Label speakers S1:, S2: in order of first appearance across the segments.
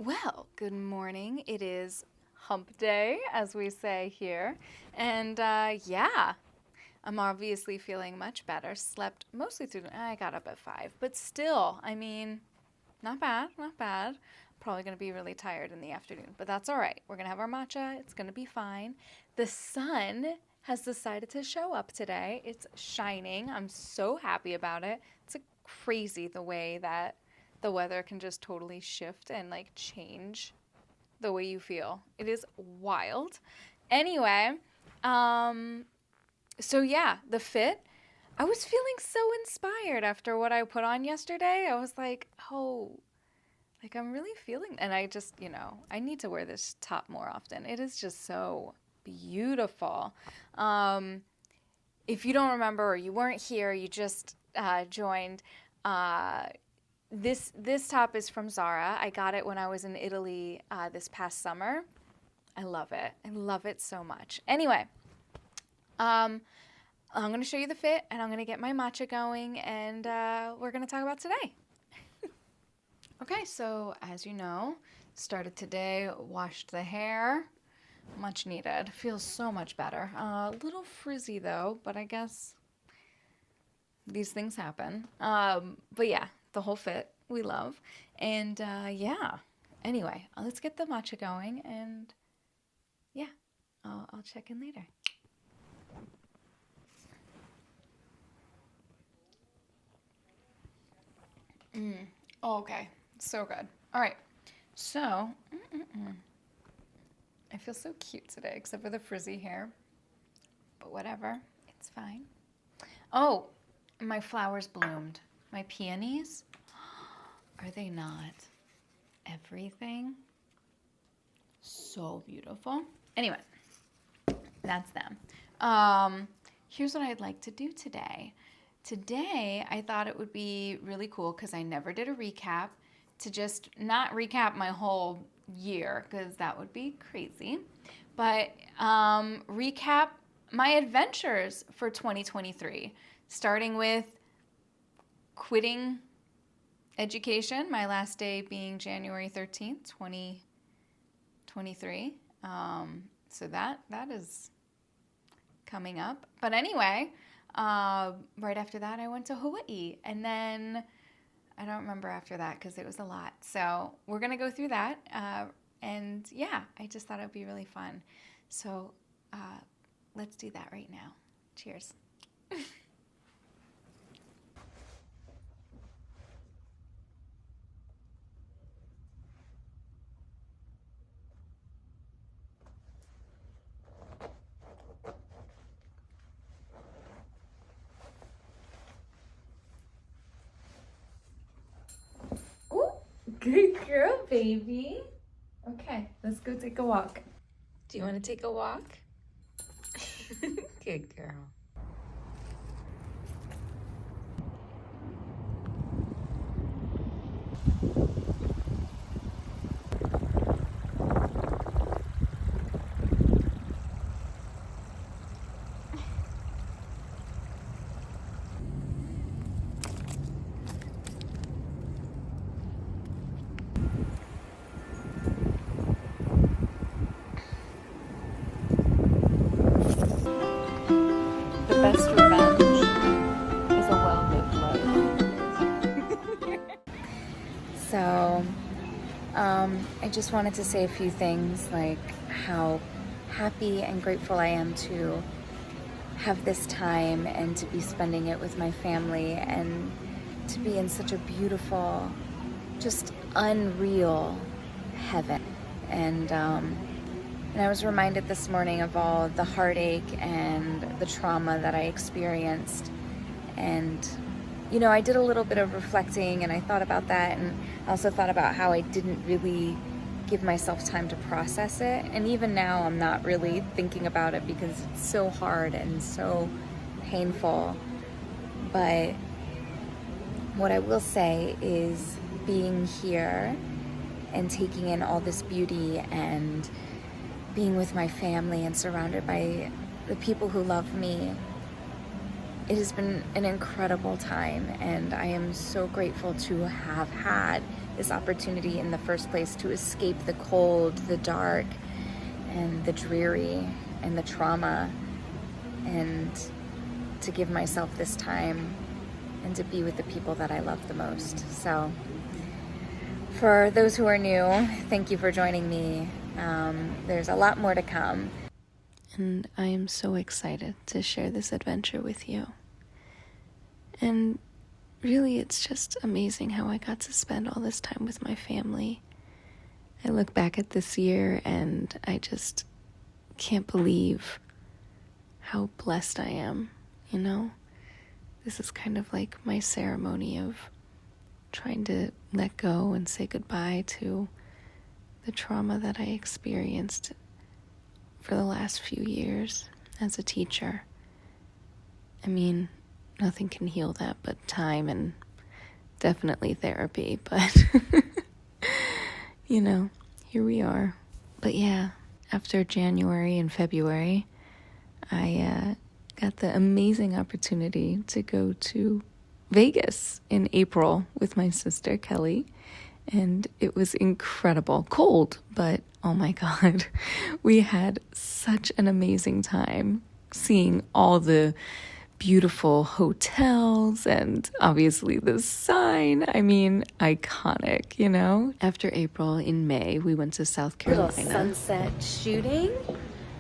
S1: Well, good morning. It is hump day, as we say here. And yeah, I'm obviously feeling much better. Slept mostly through I got up at 5, but still, I mean, not bad, not bad. Probably going to be really tired in the afternoon, but that's all right. We're going to have our matcha. It's going to be fine. The sun has decided to show up today. It's shining. I'm so happy about it. It's crazy the way that the weather can just totally shift and like change the way you feel. It is wild. Anyway, so yeah, the fit. I was feeling so inspired after what I put on yesterday. I was like, oh, like I'm really feeling, and I just, I need to wear this top more often. It is just so beautiful. If you don't remember or you weren't here, you just joined. This top is from Zara. I got it when I was in Italy this past summer. I love it. I love it so much. Anyway, I'm going to show you the fit, and I'm going to get my matcha going, and we're going to talk about today. Okay, so as you know, started today, washed the hair. Much needed. Feels so much better. A little frizzy though, but I guess these things happen. But yeah, the whole fit we love. And yeah, anyway, let's get the matcha going, and yeah, I'll check in later. Oh, okay, so good. All right, so I feel so cute today, except for the frizzy hair, but whatever, it's fine. Oh, my flowers bloomed. My peonies, are they not everything? So beautiful. Anyway, that's them. Here's what I'd like to do today. Today, I thought it would be really cool, because I never did a recap, to just not recap my whole year, because that would be crazy, but recap my adventures for 2023, starting with quitting education, my last day being January 13th, 2023. So that is coming up. But anyway, right after that, I went to Hawaii. And then I don't remember after that because it was a lot. So we're going to go through that. And yeah, I just thought it would be really fun. So let's do that right now. Cheers. Good girl, baby. Okay, let's go take a walk. Do you want to take a walk? Good girl. The best revenge is a well-lived life. So, I just wanted to say a few things, like how happy and grateful I am to have this time and to be spending it with my family and to be in such a beautiful, just unreal heaven. And I was reminded this morning of all the heartache and the trauma that I experienced. And, I did a little bit of reflecting, and I thought about that, and I also thought about how I didn't really give myself time to process it. And even now, I'm not really thinking about it because it's so hard and so painful. But what I will say is being here and taking in all this beauty and being with my family and surrounded by the people who love me, it has been an incredible time, and I am so grateful to have had this opportunity in the first place to escape the cold, the dark, and the dreary, and the trauma, and to give myself this time and to be with the people that I love the most. So for those who are new, thank you for joining me. There's a lot more to come. And I am so excited to share this adventure with you. And really, it's just amazing how I got to spend all this time with my family. I look back at this year and I just can't believe how blessed I am, you know? This is kind of like my ceremony of trying to let go and say goodbye to the trauma that I experienced for the last few years as a teacher. I mean, nothing can heal that but time and definitely therapy, but you know, here we are. But yeah, after January and February, I got the amazing opportunity to go to Vegas in April with my sister Kelly, and it was incredible. Cold, but oh my God, we had such an amazing time seeing all the beautiful hotels and obviously the sign. I mean, iconic, you know? After April, in May, we went to South Carolina. Little sunset shooting,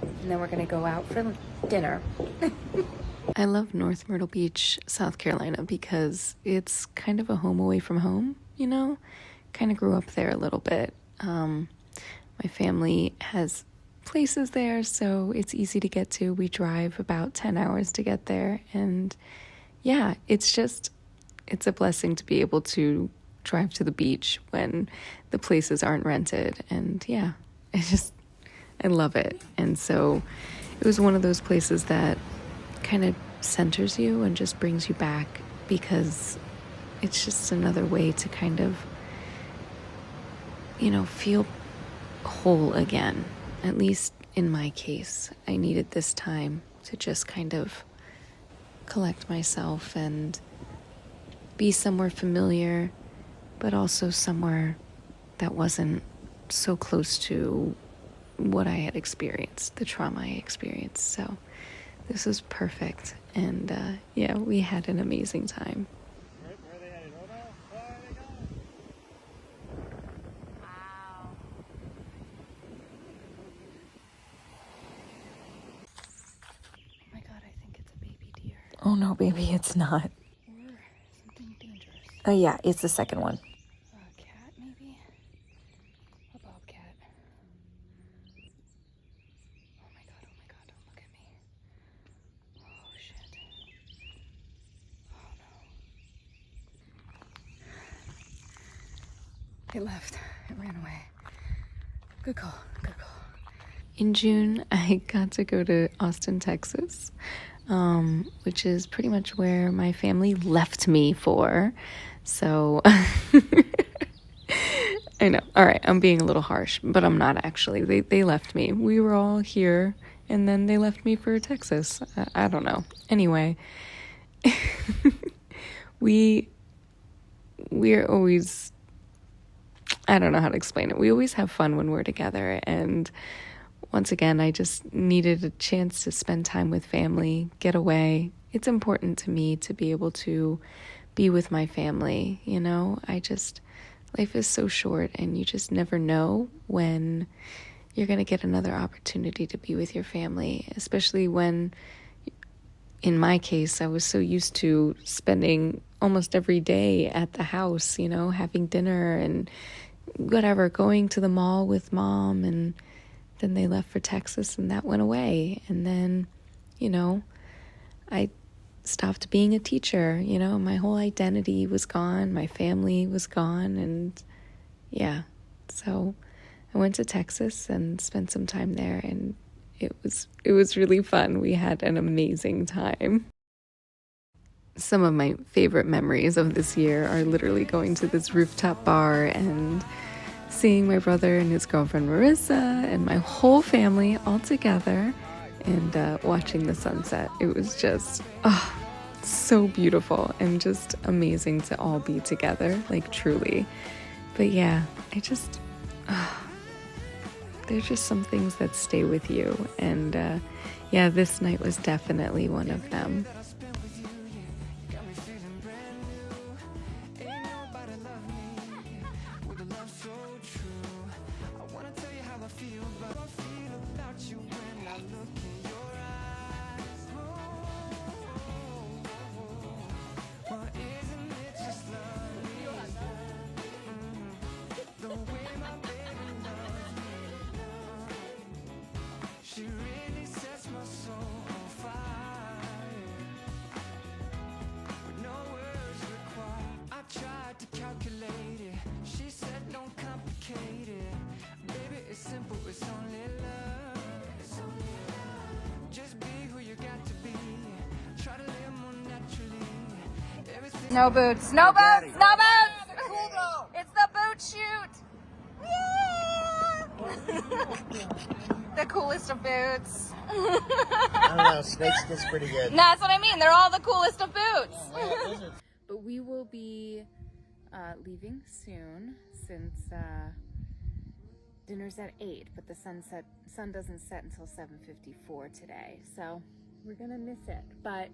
S1: and then we're gonna go out for dinner. I love North Myrtle Beach, South Carolina, because it's kind of a home away from home, you know? Kind of grew up there a little bit. My family has places there, so it's easy to get to. We drive about 10 hours to get there, and yeah, it's a blessing to be able to drive to the beach when the places aren't rented, and yeah, I love it. And so it was one of those places that kind of centers you and just brings you back, because it's just another way to kind of, you know, feel whole again. At least in my case, I needed this time to just kind of collect myself and be somewhere familiar, but also somewhere that wasn't so close to what I had experienced, the trauma I experienced. So this was perfect. And yeah, we had an amazing time.
S2: Where are they headed? Oh no, where are they going?
S1: Wow. Oh my God, I think it's a baby deer. Oh no, baby, it's not.
S2: Or something dangerous.
S1: Oh yeah, it's the second one.
S2: A cat, maybe? A bobcat. Oh my God, don't look at me. Oh shit. Oh no. It left. It ran away. Good call, good call.
S1: In June, I got to go to Austin, Texas, which is pretty much where my family left me for. So, I know. All right, I'm being a little harsh, but I'm not actually. They left me. We were all here, and then they left me for Texas. I don't know. Anyway, we're always, I don't know how to explain it. We always have fun when we're together, and once again, I just needed a chance to spend time with family, get away. It's important to me to be able to be with my family, you know? Life is so short, and you just never know when you're going to get another opportunity to be with your family, especially when, in my case, I was so used to spending almost every day at the house, you know, having dinner and whatever, going to the mall with mom, and then they left for Texas and that went away. And then, you know, I stopped being a teacher, you know, my whole identity was gone, my family was gone, and yeah. So I went to Texas and spent some time there, and it was really fun. We had an amazing time. Some of my favorite memories of this year are literally going to this rooftop bar and seeing my brother and his girlfriend Marissa and my whole family all together and watching the sunset. It was just so beautiful and just amazing to all be together, like truly.
S2: But yeah, there's just some things that stay with you. And yeah, this night was definitely one of them.
S1: No boots. No boots. No boots. It's the boot shoot. Yeah. The coolest of boots.
S3: I don't know. Snakes gets pretty good.
S1: No, that's what I mean. They're all the coolest of boots.
S2: But we will be leaving soon since dinner's at 8, but the sun doesn't set until 7:54 today. So we're gonna miss it, but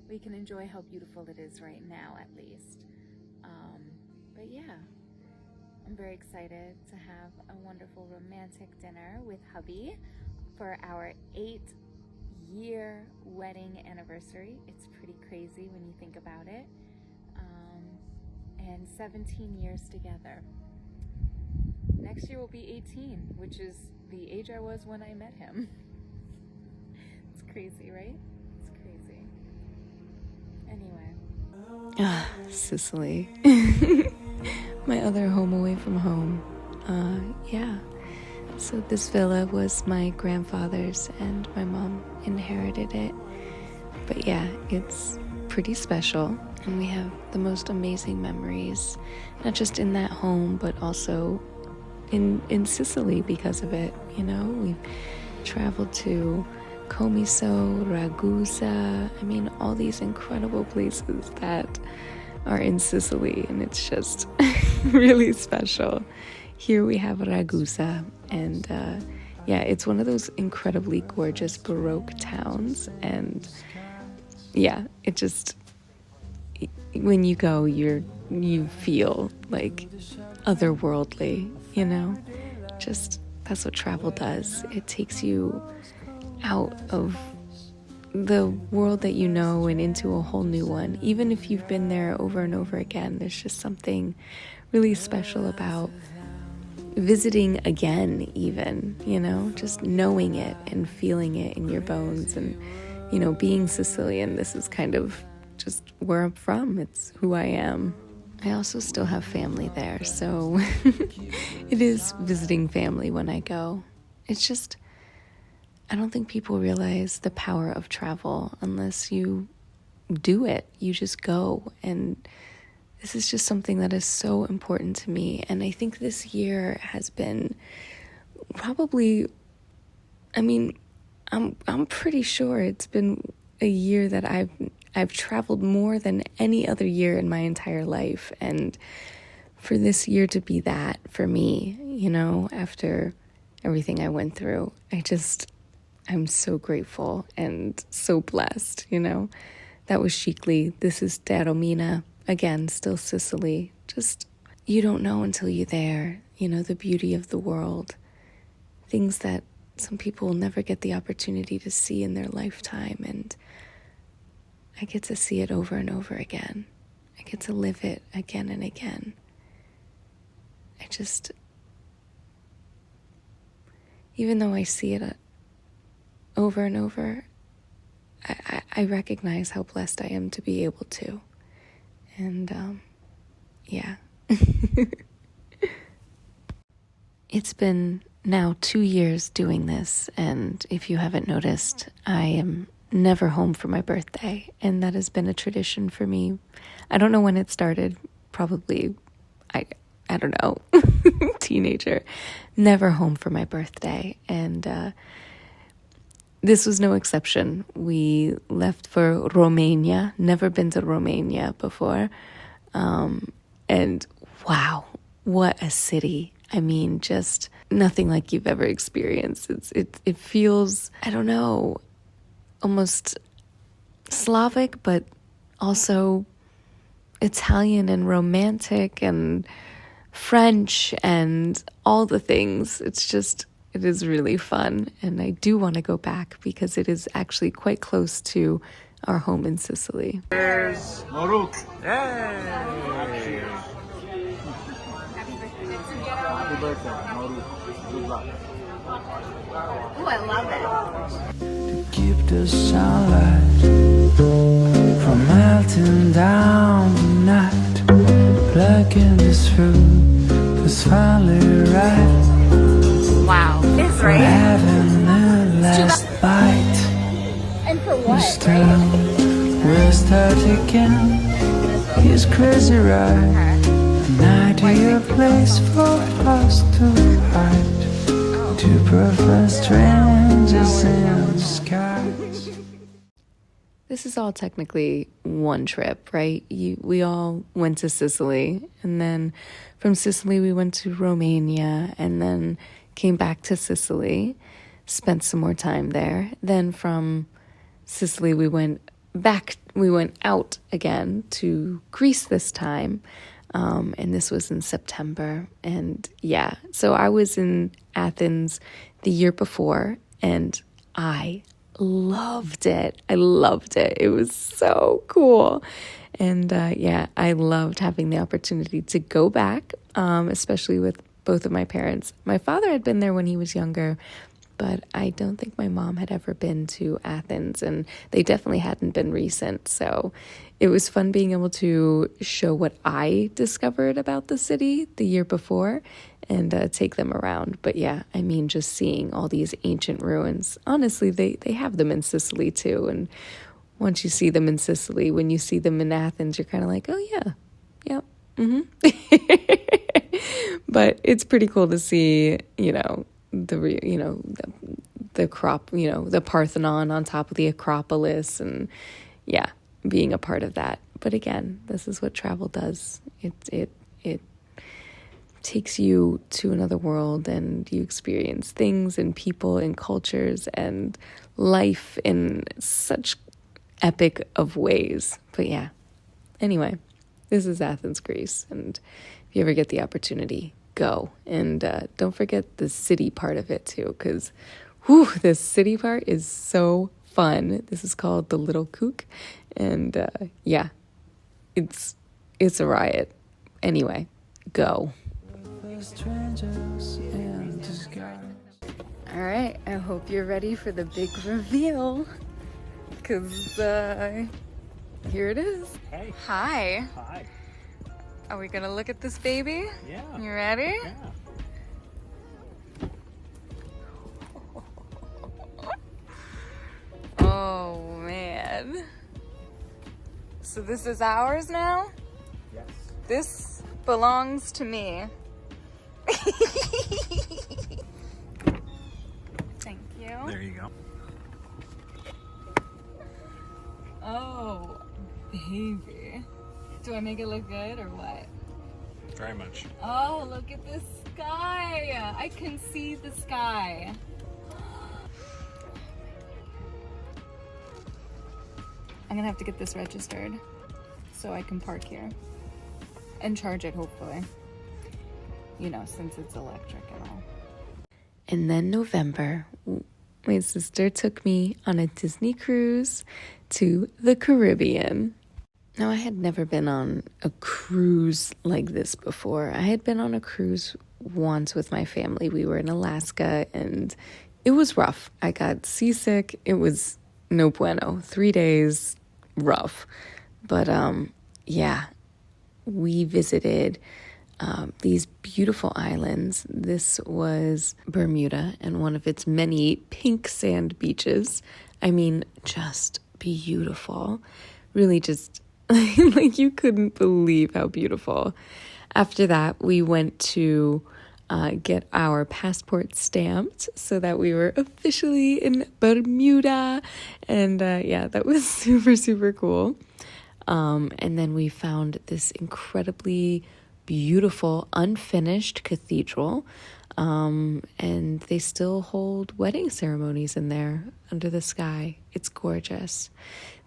S2: we can enjoy how beautiful it is right now at least. But yeah, I'm very excited to have a wonderful romantic dinner with hubby for our 8-year wedding anniversary. It's pretty crazy when you think about it. And 17 years together. Next year will be 18, which is the age I was when I met him. It's crazy, right? It's crazy. Anyway. Sicily. My other home away from home. Yeah. So this villa was my grandfather's and my mom inherited it. But yeah, it's pretty special. And we have the most amazing memories, not just in that home, but also in Sicily because of it. You know, we've traveled to Comiso, Ragusa, I mean, all these incredible places that are in Sicily, and it's just really special. Here we have Ragusa, and yeah, it's one of those incredibly gorgeous Baroque towns, and yeah, it just, when you go, you feel like otherworldly, you know? Just, that's what travel does. It takes you out of the world that you know and into a whole new one. Even if you've been there over and over again, there's just something really special about visiting again, even, you know? Just knowing it and feeling it in your bones. And, you know, being Sicilian, this is kind of just where I'm from. It's who I am. I also still have family there, so it is visiting family when I go. It's just, I don't think people realize the power of travel unless you do it. You just go, and this is just something that is so important to me. And I think this year has been probably, I mean, I'm pretty sure it's been a year that I've traveled more than any other year in my entire life. And for this year to be that for me, you know, after everything I went through, I'm so grateful and so blessed, you know. That was Sicily. This is Taormina. Again, still Sicily. Just, you don't know until you're there, you know, the beauty of the world. Things that some people will never get the opportunity to see in their lifetime, and I get to see it over and over again. I get to live it again and again. Even though I see it over and over, I recognize how blessed I am to be able to. And, yeah. It's been now 2 years doing this, and if you haven't noticed, I am never home for my birthday, and that has been a tradition for me. I don't know when it started, probably, I don't know, teenager, never home for my birthday, and this was no exception. We left for Romania, never been to Romania before, and wow, what a city. I mean, just nothing like you've ever experienced. It feels, I don't know, almost Slavic, but also Italian and romantic and French and all the things. It is really fun. And I do want to go back because it is actually quite close to our home in Sicily.
S4: Cheers! Maruk! Yay! Happy birthday, Maruk. Good luck.
S1: Oh, I love it.
S5: To keep the sunlight from melting down the night, plucking this fruit was finally right.
S1: Wow. It's
S5: For
S1: right.
S5: having the last bite.
S1: And for what?
S5: This time we'll start again. He's crazy, right? An ideal place for us to hide. Two perfect strangers in the skies.
S2: This is all technically one trip, right? We all went to Sicily, and then from Sicily we went to Romania, and then came back to Sicily, spent some more time there. Then from Sicily we went out again to Greece this time, and this was in September. And yeah, so I was in Athens the year before, and I loved it. It was so cool. And yeah, I loved having the opportunity to go back, especially with both of my parents. My father had been there when he was younger, but I don't think my mom had ever been to Athens, and they definitely hadn't been recent. So it was fun being able to show what I discovered about the city the year before and take them around. But yeah, I mean, just seeing all these ancient ruins. Honestly, they have them in Sicily too. And once you see them in Sicily, when you see them in Athens, you're kind of like, oh yeah, But it's pretty cool to see, the Parthenon on top of the Acropolis, and yeah, being a part of that. But again, this is what travel does. It takes you to another world, and you experience things and people and cultures and life in such epic of ways. But yeah, anyway, this is Athens, Greece, and if you ever get the opportunity, go. And don't forget the city part of it too, because the city part is so fun. This is called the Little Kook, and yeah, it's a riot. Anyway, go.
S5: Strangers in the skies.
S1: All right, I hope you're ready for the big reveal, because here it is.
S4: Hey.
S1: Hi.
S4: Hi.
S1: Are we gonna look at this baby?
S4: Yeah.
S1: You ready?
S4: Yeah.
S1: Oh man. So this is ours now?
S4: Yes.
S1: This belongs to me. Thank you.
S4: There you go.
S1: Oh, baby. Do I make it look good or what?
S4: Very much.
S1: Oh, look at the sky. I can see the sky. I'm gonna have to get this registered so I can park here and charge it, hopefully. Since it's electric and all.
S2: And then November, my sister took me on a Disney cruise to the Caribbean. Now, I had never been on a cruise like this before. I had been on a cruise once with my family. We were in Alaska, and it was rough. I got seasick. It was no bueno. 3 days, rough. But yeah, we visited these beautiful islands. This was Bermuda and one of its many pink sand beaches. I mean, just beautiful. Really just like you couldn't believe how beautiful. After that, we went to get our passport stamped so that we were officially in Bermuda. And yeah, that was super, super cool. And then we found this incredibly beautiful, unfinished cathedral. And they still hold wedding ceremonies in there under the sky. It's gorgeous.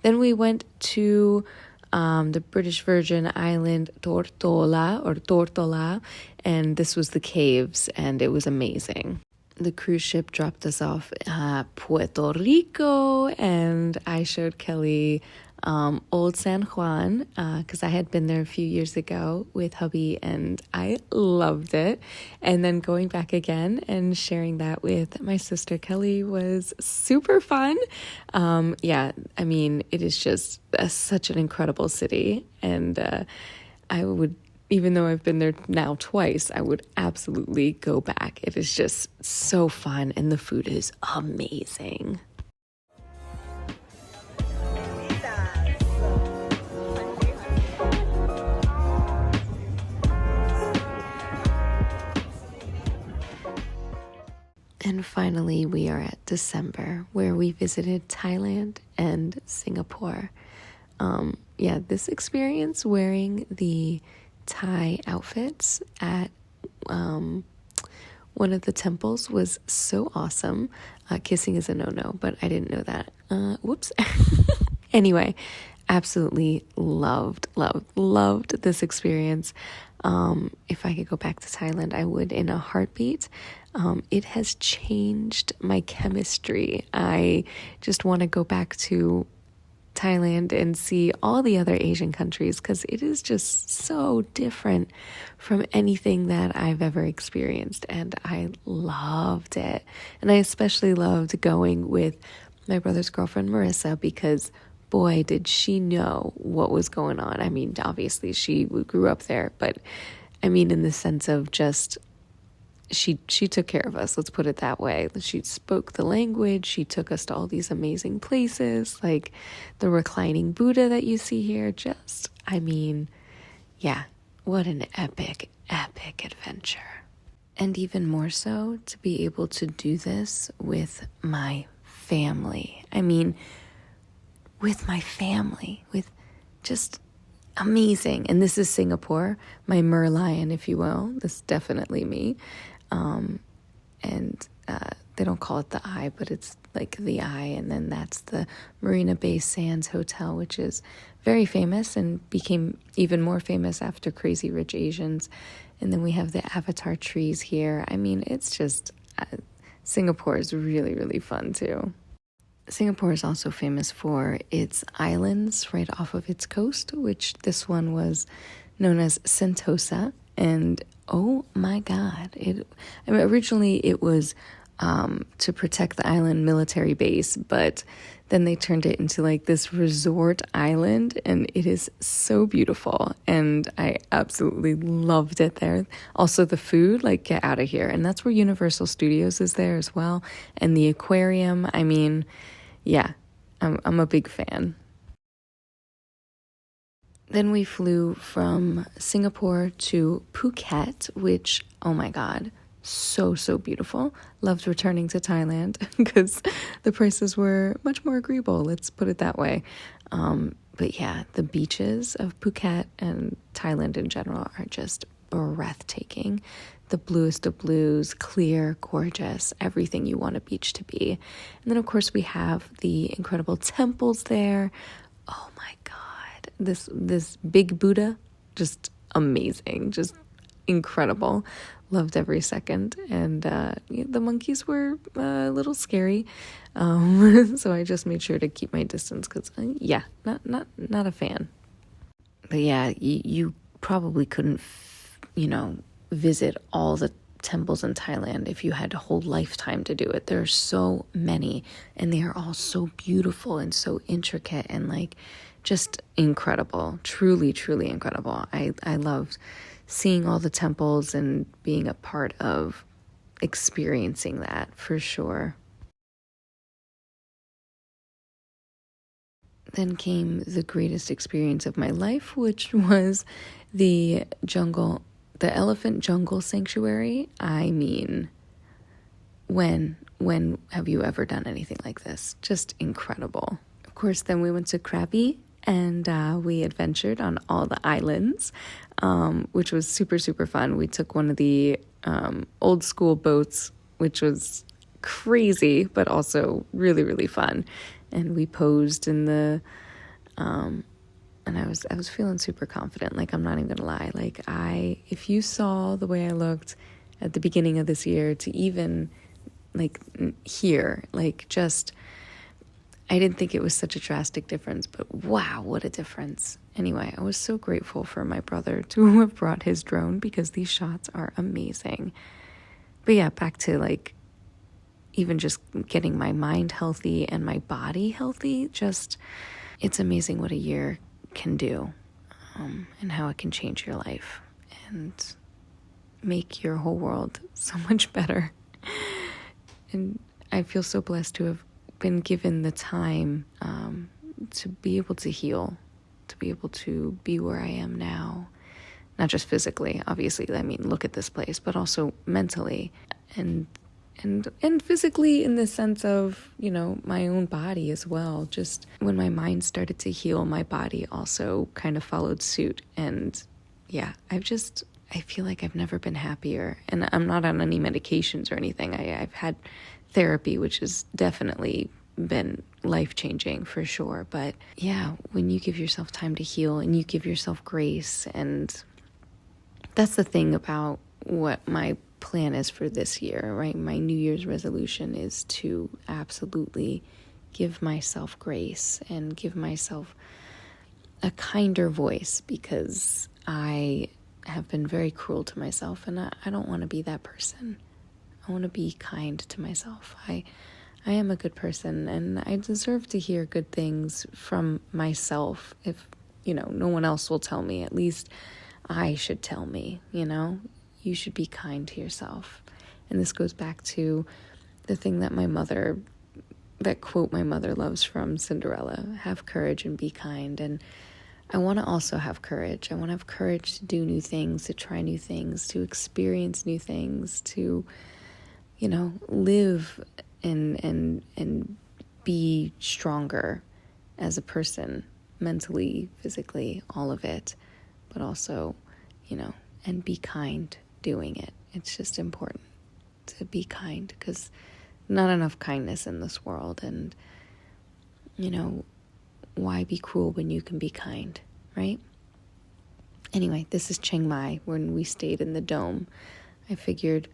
S2: Then we went to the British Virgin Island Tortola, and this was the caves, and it was amazing. The cruise ship dropped us off at Puerto Rico, and I showed Kelly Old San Juan because I had been there a few years ago with hubby, and I loved it. And then going back again and sharing that with my sister Kelly was super fun. Yeah, I mean, it is just such an incredible city, and I would, even though I've been there now twice, I would absolutely go back. It is just so fun, and the food is amazing. And finally, we are at December, where we visited Thailand and Singapore. Yeah, this experience wearing the Thai outfits at one of the temples was so awesome. Kissing is a no-no, but I didn't know that. Whoops. Anyway, absolutely loved this experience. If I could go back to Thailand, I would in a heartbeat. It has changed my chemistry. I just want to go back to Thailand and see all the other Asian countries because it is just so different from anything that I've ever experienced, and I loved it. And I especially loved going with my brother's girlfriend Marissa because boy did she know what was going on. I mean, obviously she grew up there, but I mean in the sense of just she took care of us, let's put it that way. She spoke the language. She took us to all these amazing places, like the reclining Buddha that you see here. Just, I mean, yeah, what an epic adventure. And even more so to be able to do this with my family. I mean, with my family, with just amazing. And this is Singapore, my merlion, if you will. This is definitely me. And they don't call it the Eye, but it's like the Eye. And then that's the Marina Bay Sands Hotel, which is very famous and became even more famous after Crazy Rich Asians. And then we have the Avatar trees here. I mean, it's just, Singapore is really, really fun too. Singapore is also famous for its islands right off of its coast, which this one was known as Sentosa. And oh my God, originally it was to protect the island military base, but then they turned it into like this resort island, and it is so beautiful, and I absolutely loved it there. Also the food, like get out of here. And that's where Universal Studios is there as well, and the aquarium. I mean, yeah, I'm a big fan. Then we flew from Singapore to Phuket, which, oh my God, so beautiful. Loved returning to Thailand because the prices were much more agreeable, let's put it that way. But yeah, the beaches of Phuket and Thailand in general are just breathtaking. The bluest of blues, clear, gorgeous, everything you want a beach to be. And then, of course, we have the incredible temples there. Oh my God. This big Buddha, just amazing, just incredible. Loved every second. And the monkeys were a little scary, so I just made sure to keep my distance because yeah, not a fan. But yeah, you probably couldn't visit all the temples in Thailand if you had a whole lifetime to do it. There are so many, and they are all so beautiful and so intricate and like just incredible. Truly incredible. I loved seeing all the temples and being a part of experiencing that for sure. Then came the greatest experience of my life, which was the elephant jungle sanctuary. I mean, when have you ever done anything like this? Just incredible. Of course, then we went to Krabi, And we adventured on all the islands, which was super, super fun. We took one of the old school boats, which was crazy, but also really, really fun. And we posed in the, and I was feeling super confident. Like, I'm not even gonna lie. Like, if you saw the way I looked at the beginning of this year to even like here, like, just, I didn't think it was such a drastic difference, but wow, what a difference. Anyway, I was so grateful for my brother to have brought his drone because these shots are amazing. But yeah, back to like even just getting my mind healthy and my body healthy. Just, it's amazing what a year can do, and how it can change your life and make your whole world so much better. And I feel so blessed to have been given the time to be able to heal, to be able to be where I am now, not just physically, obviously, I mean, look at this place, but also mentally and physically, in the sense of, you know, my own body as well. Just when my mind started to heal, my body also kind of followed suit. And yeah, I feel like I've never been happier. And I'm not on any medications or anything. I've had therapy, which has definitely been life-changing for sure. But yeah, when you give yourself time to heal and you give yourself grace, and that's the thing about what my plan is for this year, right? My New Year's resolution is to absolutely give myself grace and give myself a kinder voice, because I have been very cruel to myself, and I don't want to be that person. I want to be kind to myself. I am a good person, and I deserve to hear good things from myself. If, you know, no one else will tell me, at least I should tell me, you know? You should be kind to yourself. And this goes back to the thing that that quote my mother loves from Cinderella: have courage and be kind. And I want to also have courage. I want to have courage to do new things, to try new things, to experience new things, to, you know, live and be stronger as a person, mentally, physically, all of it, but also, you know, and be kind doing it. It's just important to be kind, because not enough kindness in this world. And, you know, why be cruel when you can be kind, right? Anyway, this is Chiang Mai, when we stayed in the dome. I figured,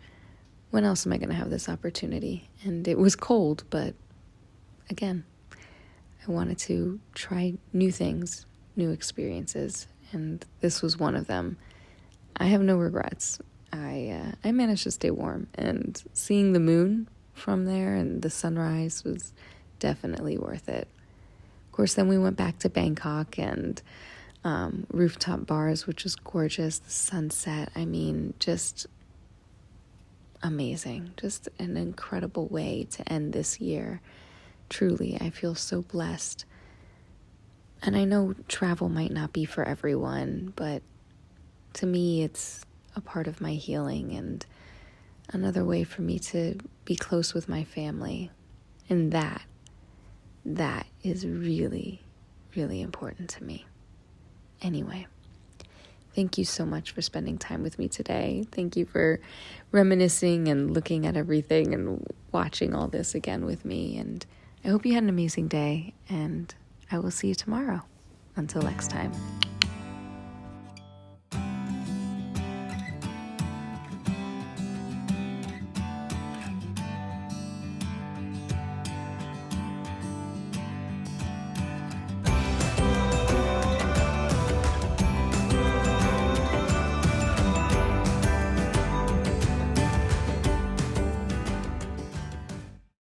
S2: when else am I going to have this opportunity? And it was cold, but again, I wanted to try new things, new experiences, and this was one of them. I have no regrets. I managed to stay warm, and seeing the moon from there and the sunrise was definitely worth it. Of course, then we went back to Bangkok and rooftop bars, which was gorgeous. The sunset, I mean, just amazing. Just an incredible way to end this year. Truly, I feel so blessed. And I know travel might not be for everyone, but to me, it's a part of my healing and another way for me to be close with my family. And that is really, really important to me. Anyway, thank you so much for spending time with me today. Thank you for reminiscing and looking at everything and watching all this again with me. And I hope you had an amazing day, and I will see you tomorrow. Until next time.